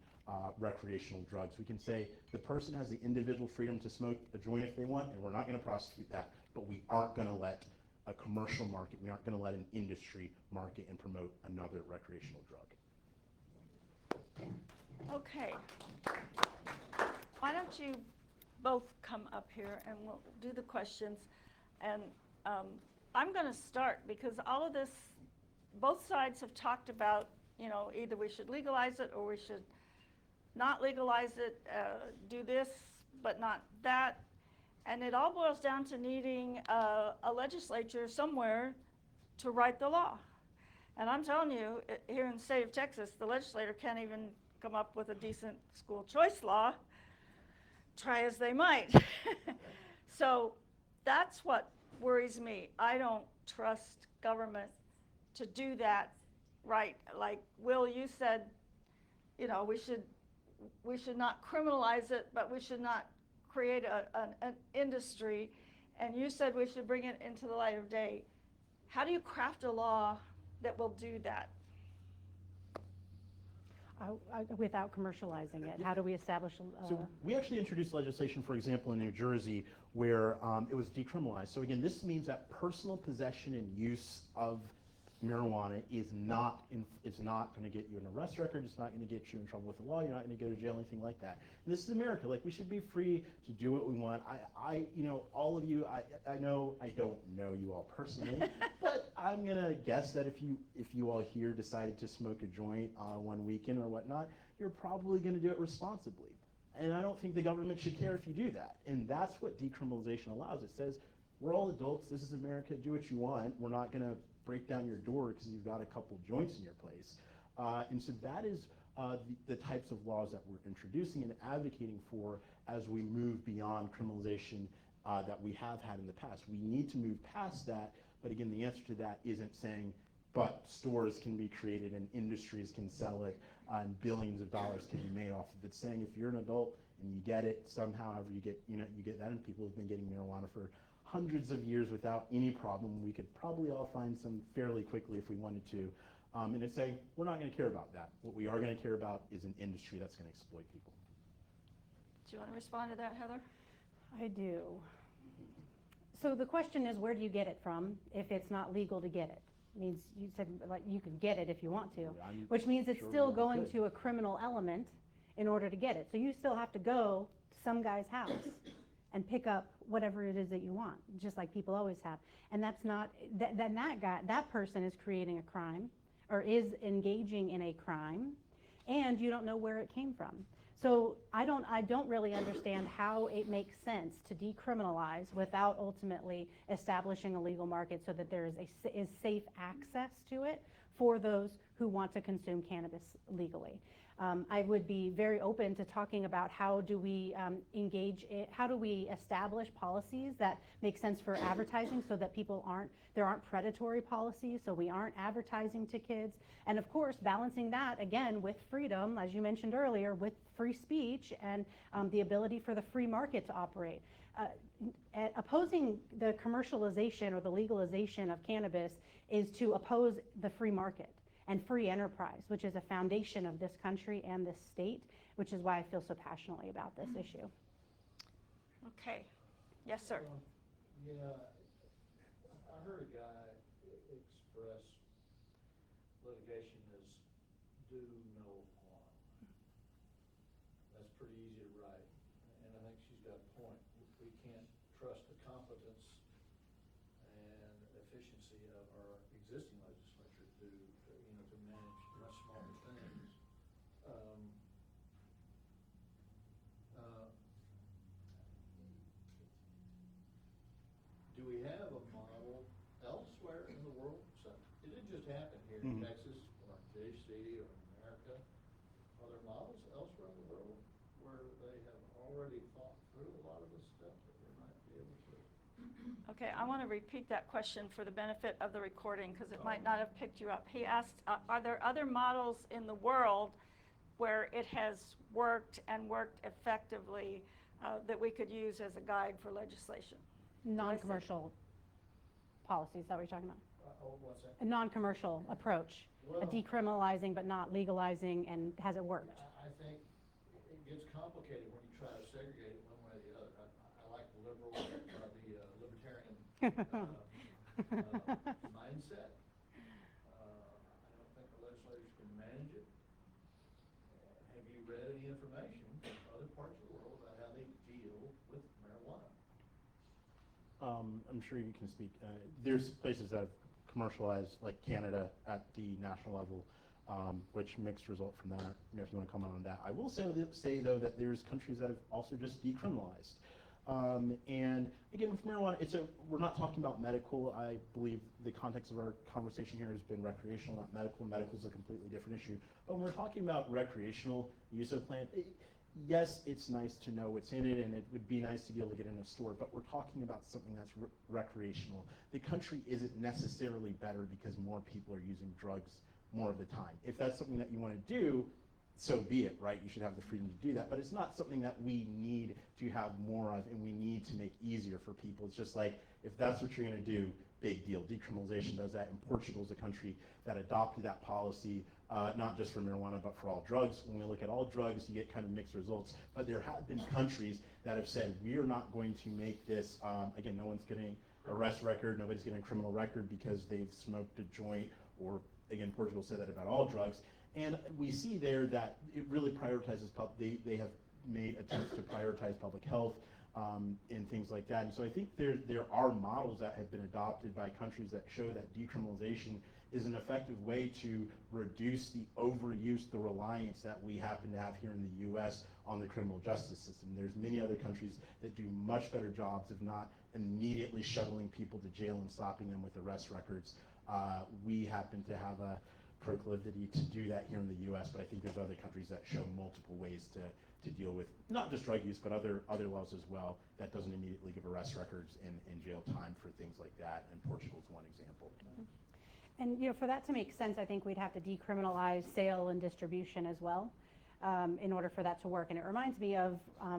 recreational drugs. We can say the person has the individual freedom to smoke a joint if they want, and we're not going to prosecute that, but we aren't going to let a commercial market, we aren't going to let an industry market and promote another recreational drug. Okay. Why don't you both come up here and we'll do the questions. And I'm going to start because all of this, both sides have talked about, you know, either we should legalize it or we should not legalize it, do this but not that. And it all boils down to needing a legislature somewhere to write the law. And I'm telling you, here in the state of Texas, the legislator can't even come up with a decent school choice law, try as they might. So that's what worries me. I don't trust government to do that right. Like Will, you said, you know, we should not criminalize it, but we should not create an industry, and you said we should bring it into the light of day. How do you craft a law that will do that? Without commercializing it, how do we establish? So we actually introduced legislation, for example, in New Jersey, where it was decriminalized. So again, this means that personal possession and use of marijuana is not going to get you an arrest record. It's not going to get you in trouble with the law. You're not going to go to jail, anything like that. And this is America. Like, we should be free to do what we want. You know, all of you, I know I don't know you all personally, but I'm going to guess that if you all here decided to smoke a joint one weekend or whatnot, you're probably going to do it responsibly. And I don't think the government should care if you do that. And that's what decriminalization allows. It says, we're all adults. This is America. Do what you want. We're not going to break down your door because you've got a couple joints in your place. And so that is the types of laws that we're introducing and advocating for as we move beyond criminalization that we have had in the past. We need to move past that, but again, the answer to that isn't saying, but stores can be created and industries can sell it and billions of dollars can be made off of it. It's saying if you're an adult and you get it, somehow you get that, and people have been getting marijuana for hundreds of years without any problem. We could probably all find some fairly quickly if we wanted to. And it's saying, we're not going to care about that. What we are going to care about is an industry that's going to exploit people. Do you want to respond to that, Heather? I do. So the question is, where do you get it from if it's not legal to get it? Means you said like you can get it if you want to, which means it's still going to a criminal element in order to get it. So you still have to go to some guy's house and pick up whatever it is that you want, just like people always have. And that's not, then that person is creating a crime or is engaging in a crime, and you don't know where it came from. So I don't really understand how it makes sense to decriminalize without ultimately establishing a legal market so that there is safe access to it for those who want to consume cannabis legally. I would be very open to talking about how do we how do we establish policies that make sense for advertising so that there aren't predatory policies, so we aren't advertising to kids. And of course, balancing that again with freedom, as you mentioned earlier, with free speech and the ability for the free market to operate. Opposing the commercialization or the legalization of cannabis is to oppose the free market and free enterprise, which is a foundation of this country and this state, which is why I feel so passionately about this issue. Okay. Yes, sir. Yeah, I heard a guy express litigation as do no harm. That's pretty easy to write, and I think she's got a point. We can't trust the competence and efficiency of our existing legislature to manage much smaller things. it didn't just happen here in Mhm. Texas or in D.C. or in America. Are there models elsewhere in the world where they have already thought through a lot of this stuff that we might be able to? Okay, I want to repeat that question for the benefit of the recording because it might not have picked you up. He asked, are there other models in the world where it has worked and worked effectively that we could use as a guide for legislation? Non-commercial policies, is that what you're talking about? What's that? A non-commercial approach, a Well- decriminalizing but not legalizing, and has it worked? I think it gets complicated when you try to segregate it one way or the other. I like the liberal, the libertarian mindset. I don't think the legislators can manage it. Have you read any information from other parts of the world about how they deal with marijuana? I'm sure you can speak. There's places that have commercialized, like Canada, at the national level, which mixed result from that. You know, if you want to comment on that, I will say though that there's countries that have also just decriminalized. And again, with marijuana, we're not talking about medical. I believe the context of our conversation here has been recreational, not medical. Medical is a completely different issue. But when we're talking about recreational use of plant, yes, it's nice to know what's in it, and it would be nice to be able to get in a store, but we're talking about something that's recreational. The country isn't necessarily better because more people are using drugs more of the time. If that's something that you want to do, so be it, right? You should have the freedom to do that, but it's not something that we need to have more of, and we need to make easier for people. It's just like, if that's what you're going to do, big deal. Decriminalization does that, and Portugal is a country that adopted that policy, not just for marijuana, but for all drugs. When we look at all drugs, you get kind of mixed results, but there have been countries that have said, we are not going to make this, again, no one's getting arrest record, nobody's getting a criminal record because they've smoked a joint, or again, Portugal said that about all drugs. And we see there that it really prioritizes, they have made attempts to prioritize public health and things like that. And so I think there are models that have been adopted by countries that show that decriminalization is an effective way to reduce the overuse, the reliance that we happen to have here in the U.S. on the criminal justice system. There's many other countries that do much better jobs of not immediately shuttling people to jail and stopping them with arrest records. We happen to have a proclivity to do that here in the U.S., but I think there's other countries that show multiple ways to deal with not just drug use, but other laws as well that doesn't immediately give arrest records and jail time for things like that, and Portugal's one example. And for that to make sense, I think we'd have to decriminalize sale and distribution as well in order for that to work. And it reminds me of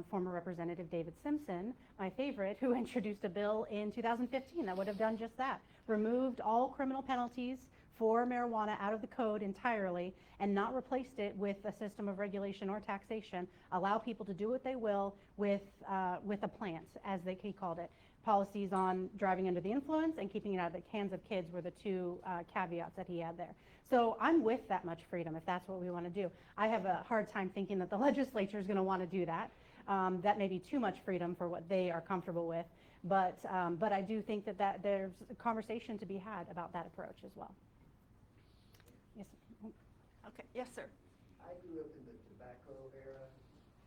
former Representative David Simpson, my favorite, who introduced a bill in 2015 that would have done just that, removed all criminal penalties for marijuana out of the code entirely and not replaced it with a system of regulation or taxation, allow people to do what they will with a plant, as he called it. Policies on driving under the influence and keeping it out of the hands of kids were the two caveats that he had there. So I'm with that much freedom if that's what we want to do. I have a hard time thinking that the legislature is going to want to do that. That may be too much freedom for what they are comfortable with. But I do think that there's a conversation to be had about that approach as well. Yes. Okay, yes, sir. I grew up in the tobacco era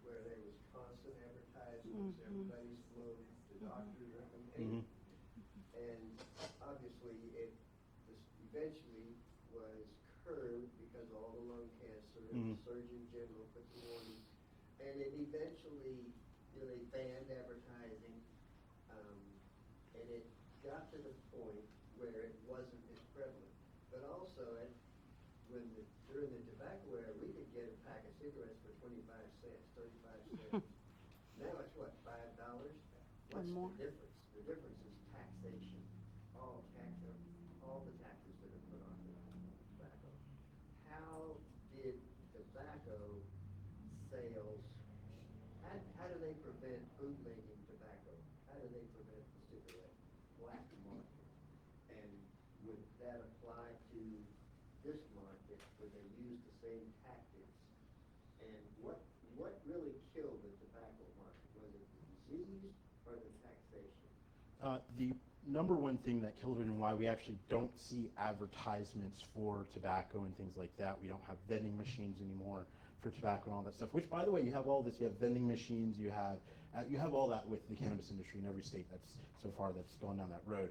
where there was constant advertisements, everybody's floated, the doctors recommended. And obviously this eventually was curbed because of all the lung cancer and the Surgeon General put the warning. And it eventually, they banned advertising, and it got to the point where it wasn't as prevalent. But also, during the tobacco era, we could get a pack of cigarettes for 25 cents, 35 cents. Now it's what, $5? What's more. the difference? The difference is taxation. All the taxes that are put on tobacco. How did tobacco sales, how do they prevent bootlegging tobacco? How do they prevent the cigarette black market? And would that apply to this market where they use the same tactics? And what really killed the tobacco market? Was it the disease or the taxation? The number one thing that killed it, and why we actually don't see advertisements for tobacco and things like that, we don't have vending machines anymore for tobacco and all that stuff, which, by the way, you have all this. You have vending machines, you have You have all that with the cannabis industry in every state that's so far that's gone down that road.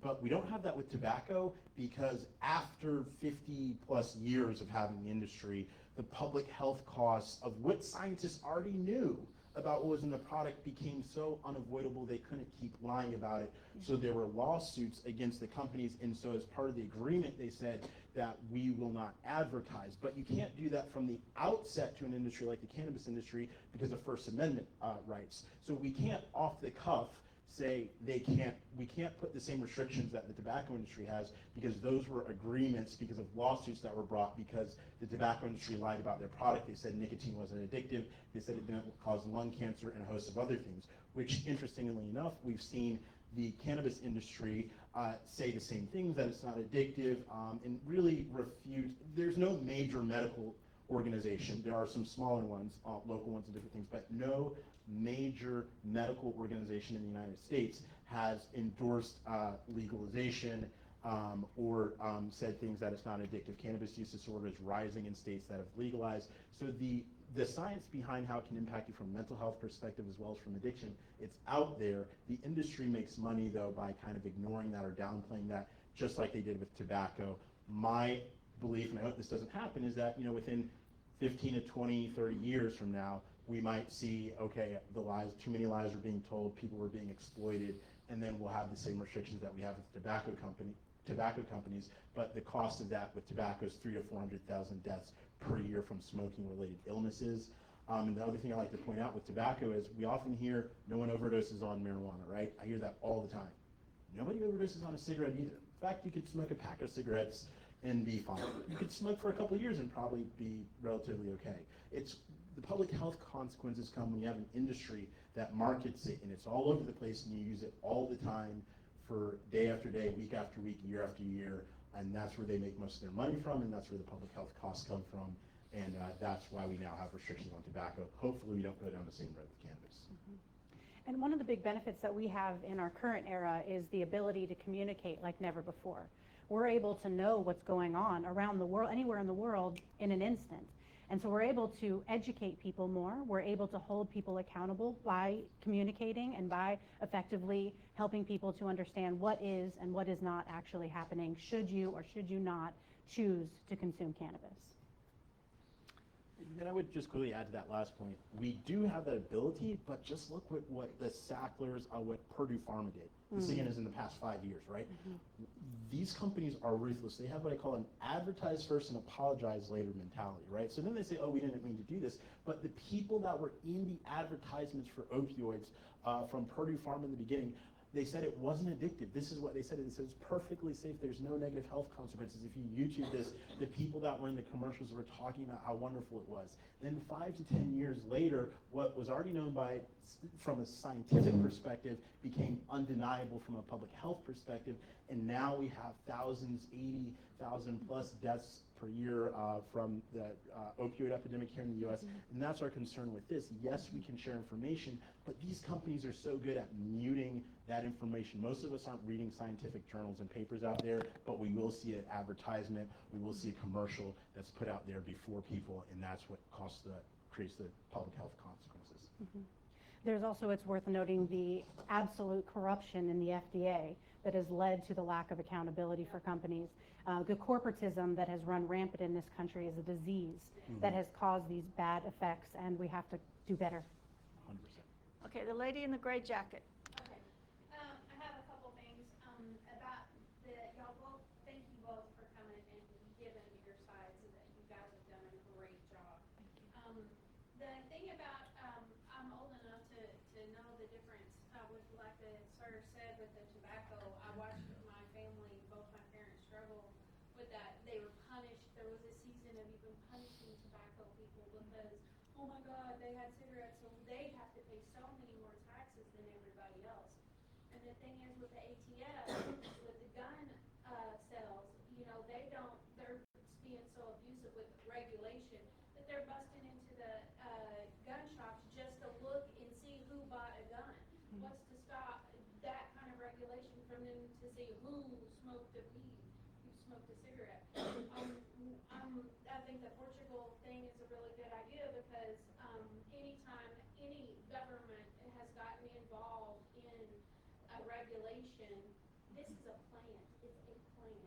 But we don't have that with tobacco because after 50 plus years of having the industry, the public health costs of what scientists already knew about what was in the product became so unavoidable they couldn't keep lying about it. So there were lawsuits against the companies, and so as part of the agreement they said that we will not advertise. But you can't do that from the outset to an industry like the cannabis industry because of First Amendment rights. So we can't off the cuff say we can't put the same restrictions that the tobacco industry has because those were agreements because of lawsuits that were brought because the tobacco industry lied about their product. They said nicotine wasn't addictive. They said it didn't cause lung cancer and a host of other things, which interestingly enough, we've seen the cannabis industry say the same things, that it's not addictive, and really refute. There's no major medical organization. There are some smaller ones, local ones and different things, but no major medical organization in the United States has endorsed legalization or said things that it's not addictive. Cannabis use disorder is rising in states that have legalized. So the science behind how it can impact you from a mental health perspective as well as from addiction, it's out there. The industry makes money though by kind of ignoring that or downplaying that, just like they did with tobacco. My belief, and I hope this doesn't happen, is that within 15 to 20, 30 years from now, we might see, okay, the lies, too many lies are being told, people were being exploited, and then we'll have the same restrictions that we have with tobacco companies, but the cost of that with tobacco is 300,000 to 400,000 deaths per year from smoking-related illnesses. And the other thing I like to point out with tobacco is we often hear no one overdoses on marijuana, right? I hear that all the time. Nobody overdoses on a cigarette either. In fact, you could smoke a pack of cigarettes and be fine. You could smoke for a couple of years and probably be relatively okay. It's the public health consequences come when you have an industry that markets it and it's all over the place and you use it all the time for day after day, week after week, year after year, and that's where they make most of their money from, and that's where the public health costs come from, and that's why we now have restrictions on tobacco. Hopefully we don't go down the same road with cannabis. And one of the big benefits that we have in our current era is the ability to communicate like never before. We're able to know what's going on around the world, anywhere in the world, in an instant. And so we're able to educate people more. We're able to hold people accountable by communicating and by effectively helping people to understand what is and what is not actually happening should you or should you not choose to consume cannabis. And I would just quickly add to that last point. We do have that ability, but just look at what the Sacklers, what Purdue Pharma did. This again is in the past 5 years, right? These companies are ruthless. They have what I call an advertise first and apologize later mentality, right? So then they say, oh, we didn't mean to do this. But the people that were in the advertisements for opioids from Purdue Pharma in the beginning, they said it wasn't addictive. This is what they said. It says it's perfectly safe. There's no negative health consequences. If you YouTube this, the people that were in the commercials were talking about how wonderful it was. Then 5 to 10 years later, what was already known from a scientific perspective became undeniable from a public health perspective. And now we have thousands, 80,000 plus deaths per year from the opioid epidemic here in the U.S. And that's our concern with this. Yes, we can share information, but these companies are so good at muting that information. Most of us aren't reading scientific journals and papers out there, but we will see an advertisement, we will see a commercial that's put out there before people, and that's what creates the public health consequences. There's also, it's worth noting, the absolute corruption in the FDA that has led to the lack of accountability for companies. The corporatism that has run rampant in this country is a disease that has caused these bad effects, and we have to do better. 100%. Okay, the lady in the gray jacket. Okay. I have a couple things about y'all both. Thank you both for coming and giving your sides. That you guys have done a great job. The thing about I'm old enough to know the difference with, like the sir said, with the tobacco. I watched my family, both my parents, struggle with that. They were punished. There was a season of even punishing tobacco people because, oh my God, they had cigarettes, so they have to pay so many more taxes than everybody else. And the thing is with the ATF, with the gun sales, they're being so abusive with regulation that they're busting into the gun shops just to look and see who bought a gun. What's to stop that kind of regulation from them to see who smoked a weed, who smoked a cigarette? I think the Portugal thing is a really good idea because anytime any government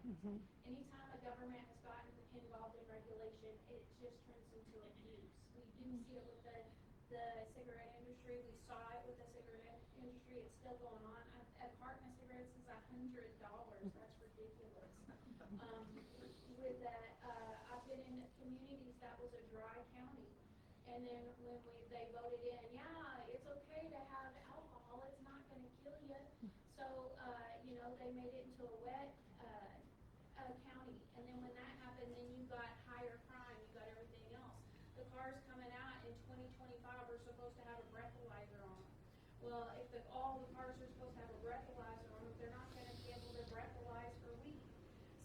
Mhm. Anytime a government has gotten involved in regulation, it just turns into abuse. We do see it with the cigarette industry, we saw it with the cigarette industry, it's still going on. A carton of cigarettes is $100, that's ridiculous. With that, I've been in communities that was a dry county, and then when they voted in, yeah, it's okay to have alcohol, it's not gonna kill you. So, they made it into a wet, county, and then when that happened, then you got higher crime, you got everything else. The cars coming out in 2025 are supposed to have a breathalyzer on them. Well, if all the cars are supposed to have a breathalyzer on them, they're not gonna be able to breathalyze for weed.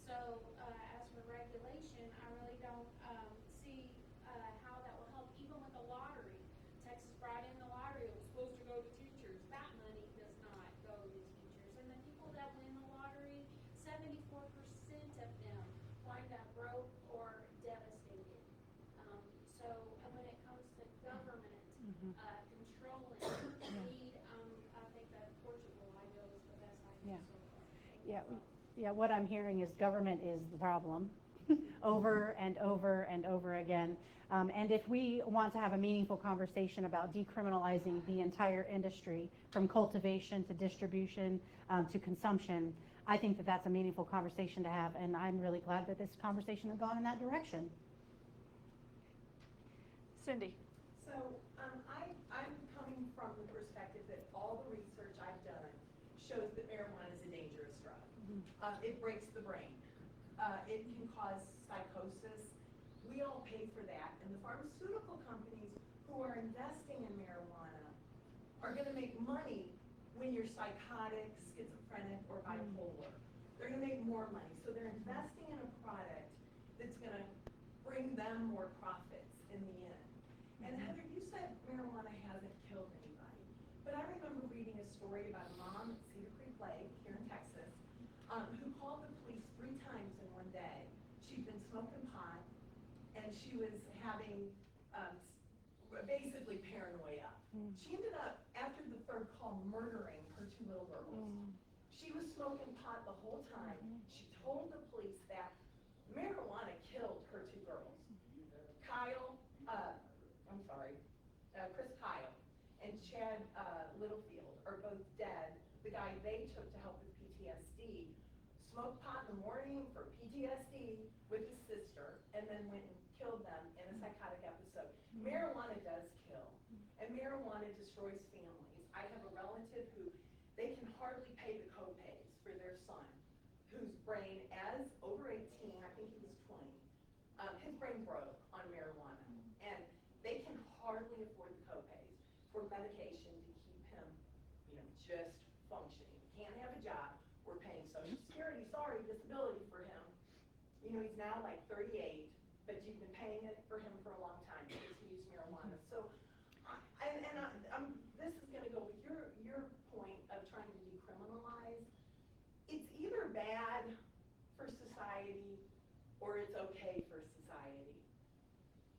So, as for regulation, I really don't, see, how that will help, even with the lottery. Texas brought in the lottery, it was supposed to go to teachers, that money does not go to teachers. And the people that win the lottery, 74% of them wind up broke or devastated. So, and when it comes to government, controlling, need, I think that Portugal idea was the best idea Yeah. so far. Yeah, yeah, what I'm hearing is government is the problem over and over and over again. And if we want to have a meaningful conversation about decriminalizing the entire industry from cultivation to distribution to consumption, I think that that's a meaningful conversation to have, and I'm really glad that this conversation has gone in that direction. Cindy? So, I'm coming from the perspective that all the research I've done shows that marijuana is a dangerous drug. It breaks the brain. It can cause psychosis. We all pay for that, and the pharmaceutical companies who are investing in marijuana are gonna make money when you're psychotic, schizophrenic, or bipolar. They're gonna make more money, so they're investing in a product that's gonna bring them more profits in the end. And Heather, you said marijuana hasn't killed anybody, but I remember reading a story about a mom at Cedar Creek Lake here in Texas, who called the police 3 times in one day. She'd been smoking pot, and she was having basically paranoia. She ended up, after the 3rd call, murdering her 2 little girls. She was smoking pot the whole time. She told the police that marijuana killed her 2 girls. Chris Kyle and Chad Littlefield are both dead. The guy they took to help with PTSD smoked pot in the morning for PTSD with his sister, and then went and killed them in a psychotic episode. Marijuana does kill, and marijuana destroys families. I have a relative who, they can hardly pay the co-pays for their son, whose brain, as over 18, I think he was 20, his brain broke on marijuana, and they can hardly afford the co-pays for medication to keep him, just functioning. He can't have a job. We're paying Social Security, sorry, disability for him. He's now like 38, but you've been paying it for him for a long time because he used marijuana. So, this is going to go with your point of trying to decriminalize. It's either bad for society or it's okay for society.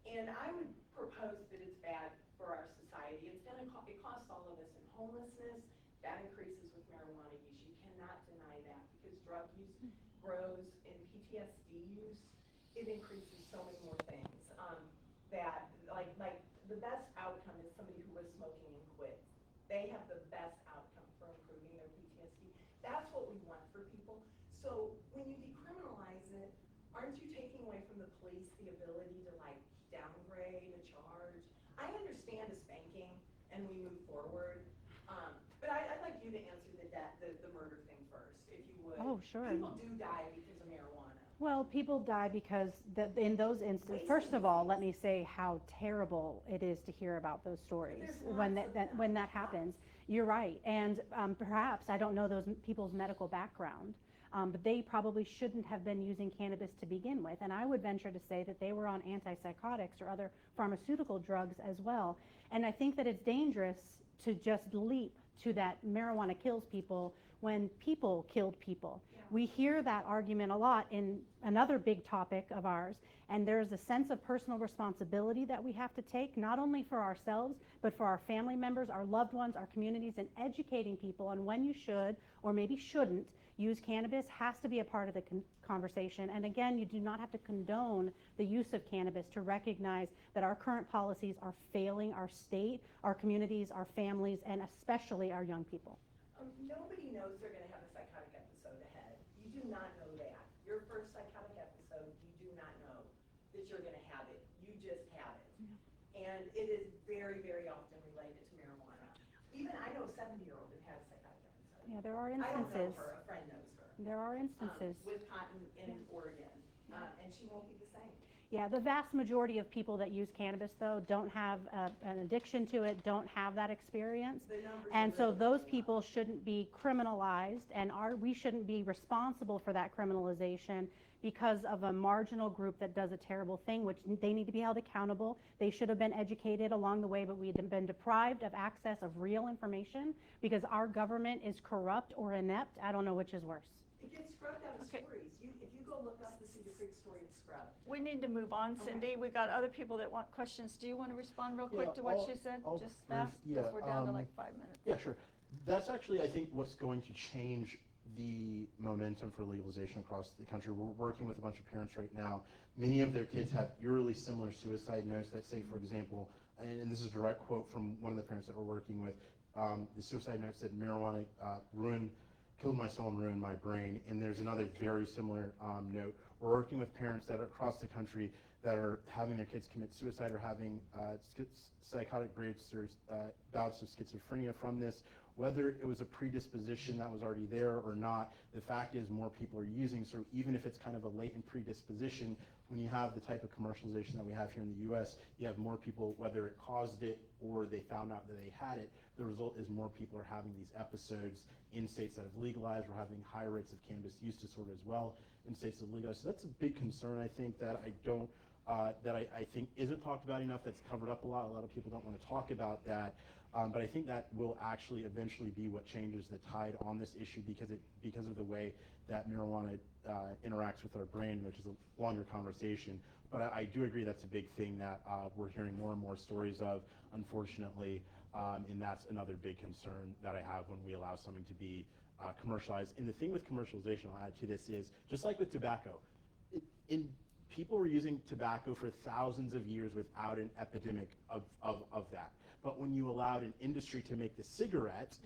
And I would propose that it's bad for our society. It's going to it costs all of us in homelessness. That increases with marijuana use. You cannot deny that because drug use grows in PTSD use. It increases so many more things. That like the best outcome is somebody who was smoking and quit. They have the best outcome for improving their PTSD. That's what we want for people. So when you decriminalize it, aren't you taking away from the police the ability to downgrade a charge? I understand a spanking and we move forward, but I'd like you to answer the murder thing first, if you would. Oh, sure. People do die because of marijuana. Well, people die because in those instances, first of all, let me say how terrible it is to hear about those stories when that happens. You're right, and perhaps, I don't know those people's medical background, but they probably shouldn't have been using cannabis to begin with. And I would venture to say that they were on antipsychotics or other pharmaceutical drugs as well. And I think that it's dangerous to just leap to that marijuana kills people when people killed people. We hear that argument a lot in another big topic of ours, and there's a sense of personal responsibility that we have to take, not only for ourselves, but for our family members, our loved ones, our communities, and educating people on when you should or maybe shouldn't use cannabis has to be a part of the conversation. And again, you do not have to condone the use of cannabis to recognize that our current policies are failing our state, our communities, our families, and especially our young people. Nobody knows they're gonna have a psychotic episode ahead. You do not know that. Your first psychotic episode, you do not know that you're gonna have it. You just have it. And it is very, very often related to marijuana. Even I know a 70-year-old who had a psychotic episode. Yeah, there are I don't instances. know her, a friend knows her. There are instances. With cotton in Oregon, and she won't be the same. Yeah, the vast majority of people that use cannabis, though, don't have an addiction to it, don't have that experience. The numbers And are so really those low. people shouldn't be criminalized, and we shouldn't be responsible for that criminalization because of a marginal group that does a terrible thing, which they need to be held accountable. They should have been educated along the way, but we've been deprived of access of real information because our government is corrupt or inept. I don't know which is worse. It gets scrubbed out of Okay. stories. If you go look up the Cedar Creek story, it's scrubbed. We need to move on, Cindy. We got other people that want questions. Do you want to respond real quick Yeah, to what I'll- she said? I'll Just first- fast, yeah, because we're down to like 5 minutes. Yeah, sure. That's actually, I think, what's going to change the momentum for legalization across the country. We're working with a bunch of parents right now. Many of their kids have eerily similar suicide notes that say, for example, and this is a direct quote from one of the parents that we're working with, the suicide note said, marijuana killed my soul and ruined my brain. And there's another very similar note. We're working with parents that are across the country that are having their kids commit suicide or having psychotic breaks or bouts of schizophrenia from this. Whether it was a predisposition that was already there or not, the fact is more people are using. So even if it's kind of a latent predisposition, when you have the type of commercialization that we have here in the U.S., you have more people, whether it caused it or they found out that they had it, the result is more people are having these episodes in states that have legalized. We're having high rates of cannabis use disorder as well in states that have legalized. So that's a big concern, I think, that I think isn't talked about enough, that's covered up a lot. A lot of people don't want to talk about that. But I think that will actually eventually be what changes the tide on this issue because of the way that marijuana interacts with our brain, which is a longer conversation. But I do agree that's a big thing that we're hearing more and more stories of, unfortunately, and that's another big concern that I have when we allow something to be commercialized. And the thing with commercialization, I'll add to this, is just like with tobacco, people were using tobacco for thousands of years without an epidemic of that. But when you allowed an industry to make the cigarette,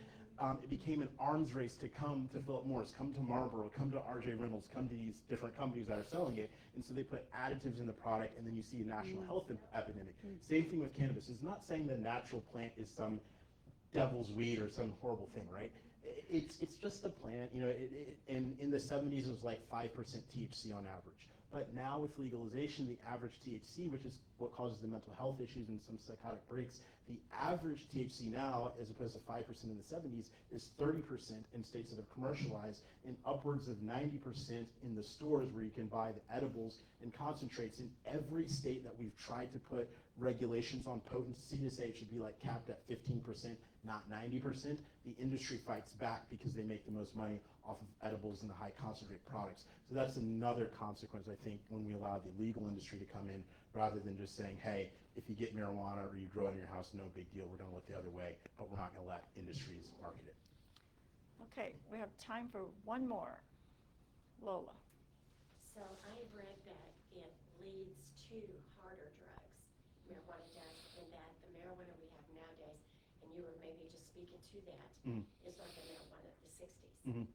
it became an arms race to come to Philip Morris, come to Marlboro, come to R.J. Reynolds, come to these different companies that are selling it. And so they put additives in the product, and then you see a national health epidemic. Same thing with cannabis. It's not saying the natural plant is some devil's weed or some horrible thing, right? It's just a plant. You know, and in the 70s, it was like 5% THC on average. But now with legalization, the average THC, which is what causes the mental health issues and some psychotic breaks, the average THC now, as opposed to 5% in the 70s, is 30% in states that have commercialized, and upwards of 90% in the stores where you can buy the edibles and concentrates. In every state that we've tried to put regulations on potency to say it should be like capped at 15%, not 90%, the industry fights back because they make the most money off of edibles and the high concentrate products. So that's another consequence, I think, when we allow the legal industry to come in, rather than just saying, hey, if you get marijuana or you grow it in your house, no big deal, we're going to look the other way, but we're not going to let industries market it. Okay, we have time for one more. Lola. So I've read that it leads to harder drugs, marijuana does, and that the marijuana we have nowadays, and you were maybe just speaking to that, is like the marijuana of the 60s.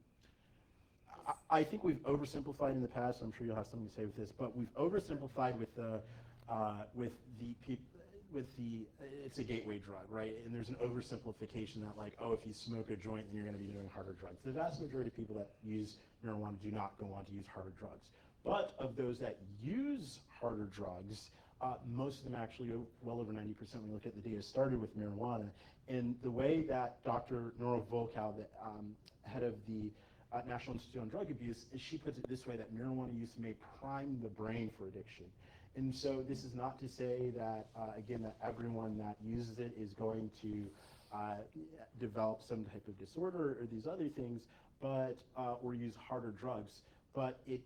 I think we've oversimplified in the past. I'm sure you'll have something to say with this, but we've oversimplified it's a gateway drug, right? And there's an oversimplification that, like, oh, if you smoke a joint, then you're going to be doing harder drugs. The vast majority of people that use marijuana do not go on to use harder drugs. But of those that use harder drugs, most of them actually, well over 90% when you look at the data, started with marijuana. And the way that Dr. Nora Volkow, the head of the National Institute on Drug Abuse, is she puts it this way, that marijuana use may prime the brain for addiction. And so this is not to say that, again, that everyone that uses it is going to develop some type of disorder or these other things, but or use harder drugs. But it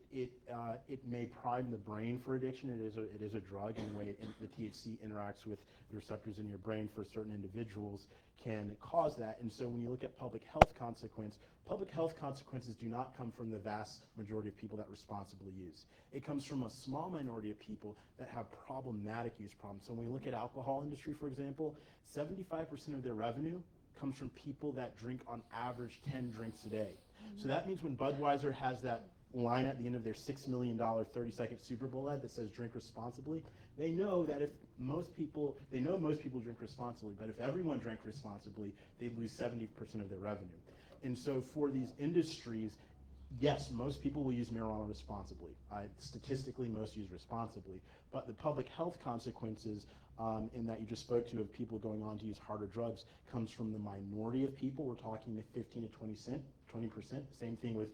may prime the brain for addiction. It is a drug, and the way the THC interacts with the receptors in your brain for certain individuals can cause that. And so when you look at public health consequences do not come from the vast majority of people that responsibly use. It comes from a small minority of people that have problematic use problems. So when we look at alcohol industry, for example, 75% of their revenue comes from people that drink on average 10 drinks a day. So that means when Budweiser has that line at the end of their $6 million 30-second Super Bowl ad that says drink responsibly, they know that if most people drink responsibly, but if everyone drank responsibly, they'd lose 70% of their revenue. And so for these industries, yes, most people will use marijuana responsibly. Statistically, most use responsibly. But the public health consequences in that you just spoke to of people going on to use harder drugs comes from the minority of people. We're talking the 15 to 20%. Same thing with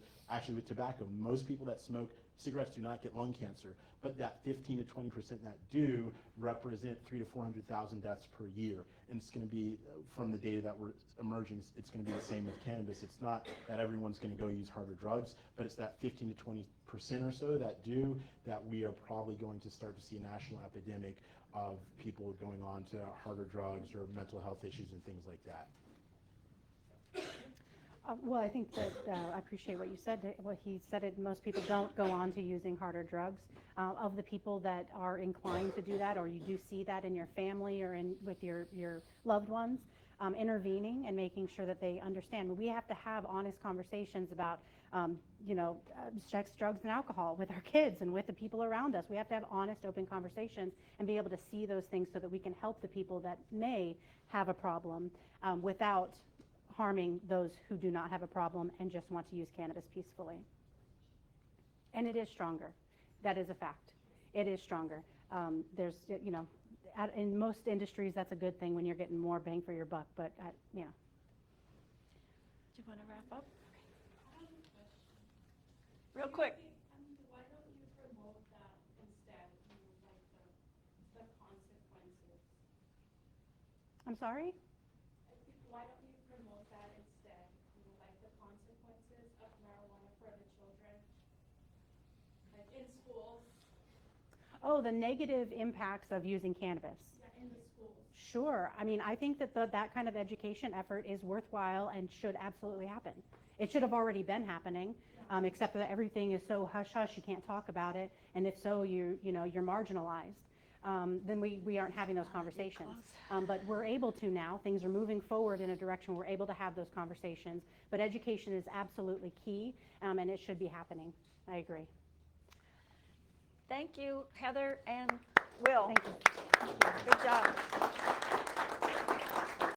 tobacco. Most people that smoke cigarettes do not get lung cancer, but that 15 to 20% that do represent 300,000 to 400,000 deaths per year. And it's going to be, from the data that we're emerging, it's going to be the same with cannabis. It's not that everyone's going to go use harder drugs, but it's that 15 to 20% or so that we are probably going to start to see a national epidemic of people going on to harder drugs or mental health issues and things like that. Well, I think that I appreciate what you said. What he said, most people don't go on to using harder drugs. Of the people that are inclined to do that, or you do see that in your family or with your loved ones, intervening and making sure that they understand. We have to have honest conversations about, sex, drugs, and alcohol with our kids and with the people around us. We have to have honest, open conversations and be able to see those things so that we can help the people that may have a problem without harming those who do not have a problem and just want to use cannabis peacefully. And it is stronger. That is a fact. It is stronger. In most industries, that's a good thing when you're getting more bang for your buck, but yeah. Do you want to wrap up? Real quick. Why don't you promote that instead, the consequences? I'm sorry? Why don't you promote that instead, the consequences of marijuana for the children, in schools? Oh, the negative impacts of using cannabis. Yeah, in the schools. Sure. I mean, I think that that kind of education effort is worthwhile and should absolutely happen. It should have already been happening, except that everything is so hush-hush, you can't talk about it, and if so, you're marginalized. Then we aren't having those conversations. But we're able to now. Things are moving forward in a direction where we're able to have those conversations. But education is absolutely key, and it should be happening. I agree. Thank you, Heather and Will. Thank you. Good job.